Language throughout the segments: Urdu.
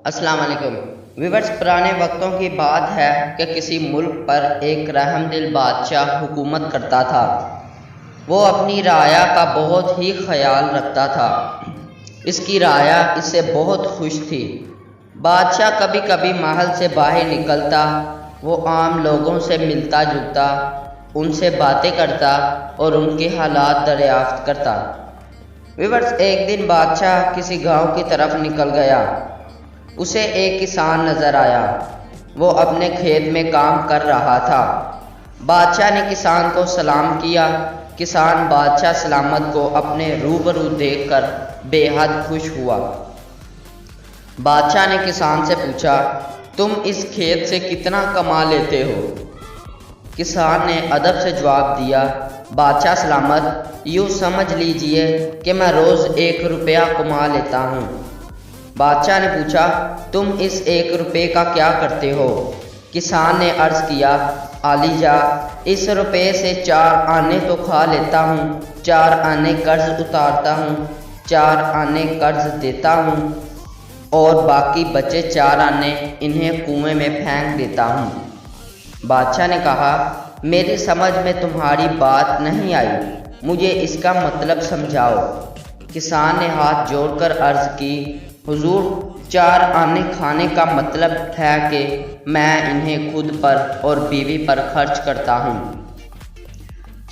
السلام علیکم ویورز، پرانے وقتوں کی بات ہے کہ کسی ملک پر ایک رحم دل بادشاہ حکومت کرتا تھا۔ وہ اپنی رعایا کا بہت ہی خیال رکھتا تھا۔ اس کی رعایا اس سے بہت خوش تھی۔ بادشاہ کبھی کبھی محل سے باہر نکلتا، وہ عام لوگوں سے ملتا جلتا، ان سے باتیں کرتا اور ان کے حالات دریافت کرتا۔ ویورز، ایک دن بادشاہ کسی گاؤں کی طرف نکل گیا۔ اسے ایک کسان نظر آیا۔ وہ اپنے کھیت میں کام کر رہا تھا۔ بادشاہ نے کسان کو سلام کیا۔ کسان بادشاہ سلامت کو اپنے روبرو دیکھ کر بے حد خوش ہوا۔ بادشاہ نے کسان سے پوچھا، تم اس کھیت سے کتنا کما لیتے ہو؟ کسان نے ادب سے جواب دیا، بادشاہ سلامت، یوں سمجھ لیجئے کہ میں روز 1 روپیہ کما لیتا ہوں۔ بادشاہ نے پوچھا، تم اس 1 روپے کا کیا کرتے ہو؟ کسان نے عرض کیا، عالی جاں، اس روپے سے 4 آنے تو کھا لیتا ہوں، 4 آنے قرض اتارتا ہوں، 4 آنے قرض دیتا ہوں اور باقی بچے 4 آنے انہیں کنویں میں پھینک دیتا ہوں۔ بادشاہ نے کہا، میری سمجھ میں تمہاری بات نہیں آئی، مجھے اس کا مطلب سمجھاؤ۔ کسان نے ہاتھ جوڑ کر عرض کی، حضور، 4 آنے کھانے کا مطلب ہے کہ میں انہیں خود پر اور بیوی پر خرچ کرتا ہوں۔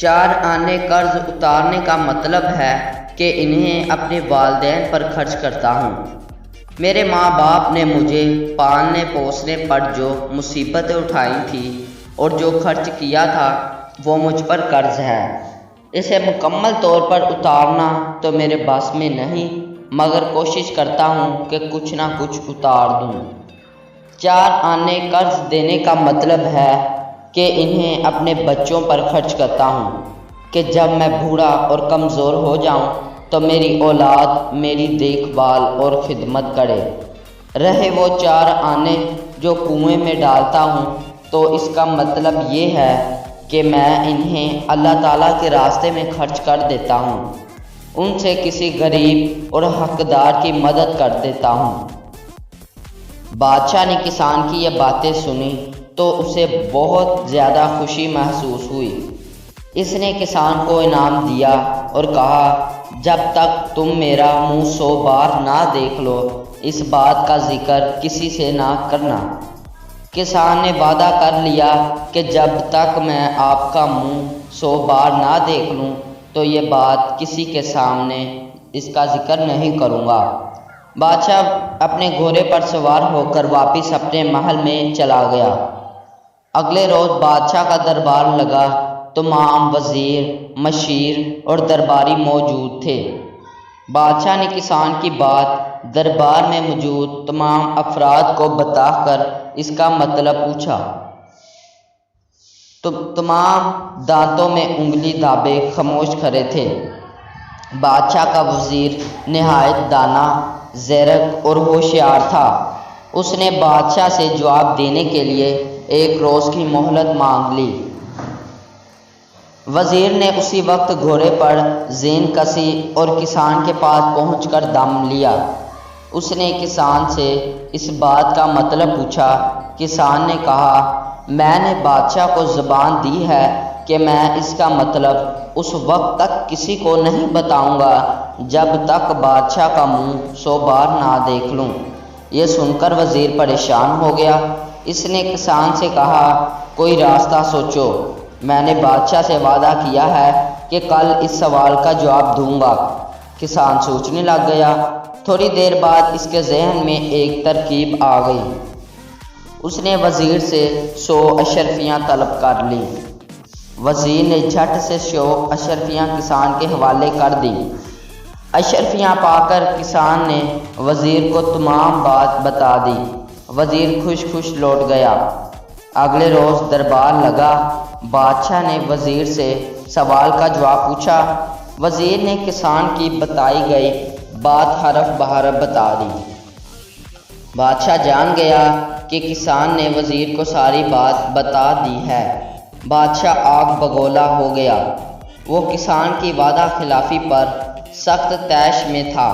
4 آنے قرض اتارنے کا مطلب ہے کہ انہیں اپنے والدین پر خرچ کرتا ہوں۔ میرے ماں باپ نے مجھے پالنے پوسنے پر جو مصیبتیں اٹھائی تھیں اور جو خرچ کیا تھا وہ مجھ پر قرض ہے۔ اسے مکمل طور پر اتارنا تو میرے بس میں نہیں، مگر کوشش کرتا ہوں کہ کچھ نہ کچھ اتار دوں۔ 4 آنے قرض دینے کا مطلب ہے کہ انہیں اپنے بچوں پر خرچ کرتا ہوں کہ جب میں بوڑھا اور کمزور ہو جاؤں تو میری اولاد میری دیکھ بھال اور خدمت کرے۔ رہے وہ 4 آنے جو کنویں میں ڈالتا ہوں تو اس کا مطلب یہ ہے کہ میں انہیں اللہ تعالیٰ کے راستے میں خرچ کر دیتا ہوں، ان سے کسی غریب اور حقدار کی مدد کر دیتا ہوں۔ بادشاہ نے کسان کی یہ باتیں سنی تو اسے بہت زیادہ خوشی محسوس ہوئی۔ اس نے کسان کو انعام دیا اور کہا، جب تک تم میرا منہ 100 بار نہ دیکھ لو، اس بات کا ذکر کسی سے نہ کرنا۔ کسان نے وعدہ کر لیا کہ جب تک میں آپ کا منہ 100 بار نہ دیکھ لوں تو یہ بات کسی کے سامنے اس کا ذکر نہیں کروں گا۔ بادشاہ اپنے گھوڑے پر سوار ہو کر واپس اپنے محل میں چلا گیا۔ اگلے روز بادشاہ کا دربار لگا۔ تمام وزیر، مشیر اور درباری موجود تھے۔ بادشاہ نے کسان کی بات دربار میں موجود تمام افراد کو بتا کر اس کا مطلب پوچھا۔ تمام دانتوں میں انگلی دابے خاموش کھڑے تھے۔ بادشاہ کا وزیر نہایت دانا، زیرک اور ہوشیار تھا۔ اس نے بادشاہ سے جواب دینے کے لیے 1 روز کی مہلت مانگ لی۔ وزیر نے اسی وقت گھوڑے پر زین کسی اور کسان کے پاس پہنچ کر دم لیا۔ اس نے کسان سے اس بات کا مطلب پوچھا۔ کسان نے کہا، میں نے بادشاہ کو زبان دی ہے کہ میں اس کا مطلب اس وقت تک کسی کو نہیں بتاؤں گا جب تک بادشاہ کا منہ 100 بار نہ دیکھ لوں۔ یہ سن کر وزیر پریشان ہو گیا۔ اس نے کسان سے کہا، کوئی راستہ سوچو، میں نے بادشاہ سے وعدہ کیا ہے کہ کل اس سوال کا جواب دوں گا۔ کسان سوچنے لگ گیا۔ تھوڑی دیر بعد اس کے ذہن میں ایک ترکیب آ گئی۔ اس نے وزیر سے 100 اشرفیاں طلب کر لی۔ وزیر نے جھٹ سے 100 اشرفیاں کسان کے حوالے کر دی۔ اشرفیاں پا کر کسان نے وزیر کو تمام بات بتا دی۔ وزیر خوش لوٹ گیا۔ اگلے روز دربار لگا۔ بادشاہ نے وزیر سے سوال کا جواب پوچھا۔ وزیر نے کسان کی بتائی گئی بات حرف بحرف بتا دی۔ بادشاہ جان گیا کہ کسان نے وزیر کو ساری بات بتا دی ہے۔ بادشاہ آگ بگولا ہو گیا۔ وہ کسان کی وعدہ خلافی پر سخت طیش میں تھا۔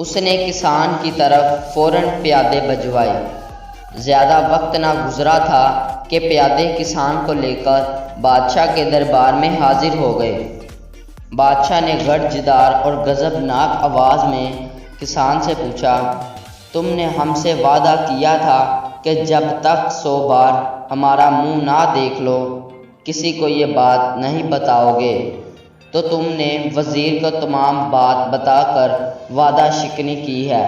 اس نے کسان کی طرف فوراً پیادے بھجوائے۔ زیادہ وقت نہ گزرا تھا کہ پیادے کسان کو لے کر بادشاہ کے دربار میں حاضر ہو گئے۔ بادشاہ نے گرجدار اور غضبناک آواز میں کسان سے پوچھا، تم نے ہم سے وعدہ کیا تھا کہ جب تک 100 بار ہمارا منہ نہ دیکھ لو کسی کو یہ بات نہیں بتاؤ گے، تو تم نے وزیر کو تمام بات بتا کر وعدہ شکنی کی ہے۔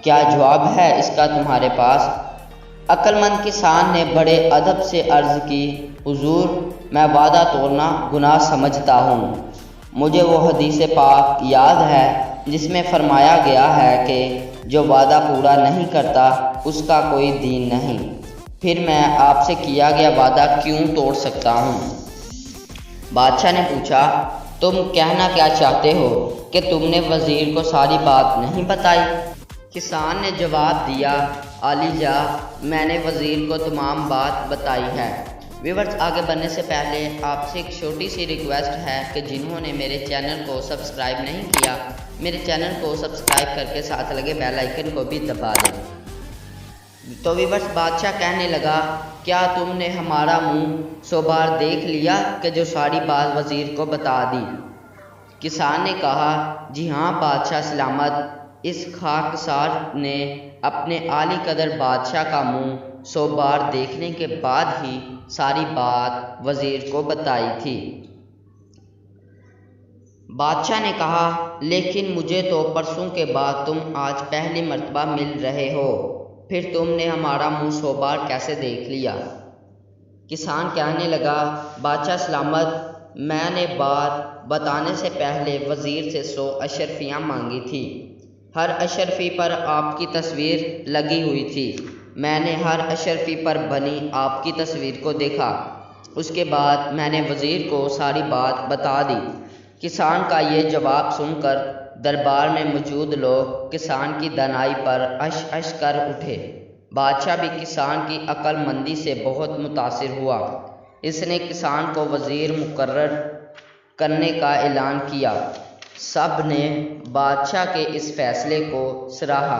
کیا جواب ہے اس کا تمہارے پاس؟ عقل مند کسان نے بڑے ادب سے عرض کی، حضور میں وعدہ توڑنا گناہ سمجھتا ہوں۔ مجھے وہ حدیث پاک یاد ہے جس میں فرمایا گیا ہے کہ جو وعدہ پورا نہیں کرتا اس کا کوئی دین نہیں، پھر میں آپ سے کیا گیا وعدہ کیوں توڑ سکتا ہوں؟ بادشاہ نے پوچھا، تم کہنا کیا چاہتے ہو کہ تم نے وزیر کو ساری بات نہیں بتائی؟ کسان نے جواب دیا، عالی جاہ میں نے وزیر کو تمام بات بتائی ہے۔ ویورز، آگے بڑھنے سے پہلے آپ سے ایک چھوٹی سی ریکویسٹ ہے کہ جنہوں نے میرے چینل کو سبسکرائب نہیں کیا، میرے چینل کو سبسکرائب کر کے ساتھ لگے بیل آئیکن کو بھی دبا دیں۔ تو ویورز، بادشاہ کہنے لگا، کیا تم نے ہمارا منہ 100 بار دیکھ لیا کہ جو ساری بات وزیر کو بتا دی؟ کسان نے کہا، جی ہاں بادشاہ سلامت۔ اس خاکسار نے اپنے اعلی قدر بادشاہ کا منہ 100 بار دیکھنے کے بعد ہی ساری بات وزیر کو بتائی تھی۔ بادشاہ نے کہا، لیکن مجھے تو پرسوں کے بعد تم آج پہلی مرتبہ مل رہے ہو، پھر تم نے ہمارا منہ 100 بار کیسے دیکھ لیا؟ کسان کہنے لگا، بادشاہ سلامت، میں نے بات بتانے سے پہلے وزیر سے 100 اشرفیاں مانگی تھی۔ ہر اشرفی پر آپ کی تصویر لگی ہوئی تھی۔ میں نے ہر اشرفی پر بنی آپ کی تصویر کو دیکھا۔ اس کے بعد میں نے وزیر کو ساری بات بتا دی۔ کسان کا یہ جواب سن کر دربار میں موجود لوگ کسان کی دانائی پر عش عش کر اٹھے۔ بادشاہ بھی کسان کی عقل مندی سے بہت متاثر ہوا۔ اس نے کسان کو وزیر مقرر کرنے کا اعلان کیا۔ سب نے بادشاہ کے اس فیصلے کو سراہا۔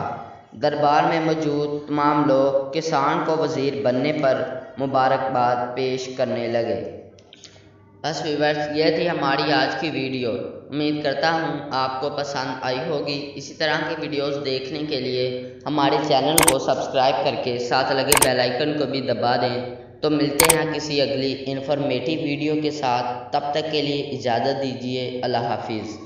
دربار میں موجود تمام لوگ کسان کو وزیر بننے پر مبارکباد پیش کرنے لگے۔ بس ویورز، یہ تھی ہماری آج کی ویڈیو۔ امید کرتا ہوں آپ کو پسند آئی ہوگی۔ اسی طرح کی ویڈیوز دیکھنے کے لیے ہمارے چینل کو سبسکرائب کر کے ساتھ لگے بیل آئیکن کو بھی دبا دیں۔ تو ملتے ہیں کسی اگلی انفارمیٹیو ویڈیو کے ساتھ، تب تک کے لیے اجازت دیجیے۔ اللہ حافظ۔